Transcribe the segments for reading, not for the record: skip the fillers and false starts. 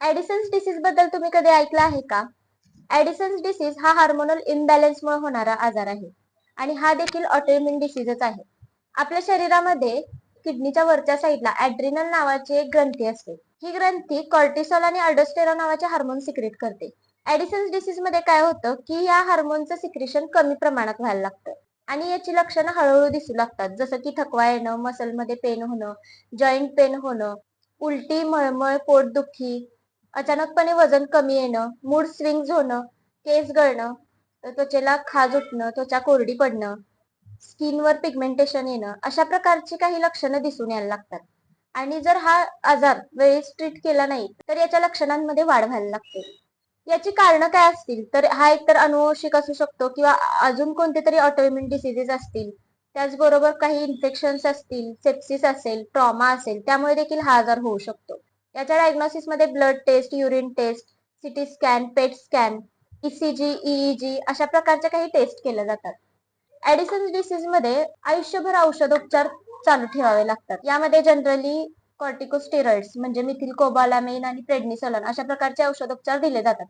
ऍडिसन्स disease बद्दल तुम्ही कधी ऐकलं आहे का? ऍडिसन्स डिसीज हा हार्मोनल इम्बॅलन्समुळे होणारा आजार आहे आणि हा देखील ऑटोइम्युन डिसीजच आहे. आपल्या शरीरामध्ये किडनीच्या वरच्या साईडला ऍड्रिनल नावाची एक ग्रंथी असते. ही ग्रंथी कॉर्टिसॉल आणि अल्डोस्टेरॉन नावाचे हार्मोन सिक्रेट करते. ऍडिसन्स डिसीज मध्ये काय होतं की या हार्मोनचं सिक्रेशन कमी प्रमाणात व्हायला लागतं आणि याची लक्षणं हळूहळू दिसू लागतात, जसं की थकवा येणं, मसलमध्ये पेन होणं, जॉईंट पेन होणं, उलटी, मळमळ, पोटदुखी, अचानकपणे वजन कमी येणं, मूड स्विंग्स होणं, केस गळणं, त्वचेला खाज उठणं, त्वचा कोरडी पडणं, स्किनवर पिगमेंटेशन येणं, अशा प्रकारची काही लक्षणं दिसून यायला लागतात. आणि जर हा आजार वेळेस ट्रीट केला नाही तर याच्या लक्षणांमध्ये वाढ व्हायला लागते. याची कारणं काय असतील तर हा एकतर अनुवंशिक असू शकतो किंवा अजून कोणते तरी ऑटोइम्युन डिसीजेस असतील. त्याचबरोबर काही इन्फेक्शन्स असतील, सेप्सिस असेल, ट्रॉमा असेल, त्यामुळे देखील हा आजार होऊ शकतो. याच्या डायग्नोसिस मध्ये blood test, urine test, CT scan, PET scan, ECG, EEG अशा प्रकारच्या काही टेस्ट केल्या जातात. ऍडिसन्स डिसीज मध्ये आयुष्यभर औषधोपचार चालू ठेवावे लागतात. यामध्ये जनरली कॉर्टिकोस्टेरॉइड्स म्हणजे मिथिलकोबालामाइन आणि प्रेडनिसोलोन अशा प्रकारचे औषधोपचार दिले जातात.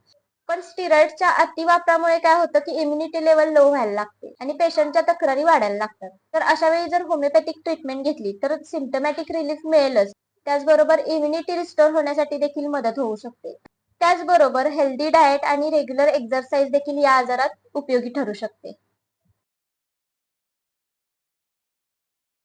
पण स्टिरॉइडच्या अतिवापरामुळे काय होतं की इम्युनिटी लेवल लो व्हायला लागते आणि पेशंटच्या तक्रारी वाढायला लागतात. तर अशा वेळी जर होमिओपॅथिक ट्रीटमेंट घेतली तर सिम्पटमॅटिक रिलीफ मिळेलच, त्याचबरोबर इम्युनिटी रिस्टोर होण्यासाठी देखील मदत होऊ शकते. त्याचबरोबर हेल्दी डाएट आणि रेग्युलर एक्सरसाइज देखील या आजारात उपयोगी ठरू शकते.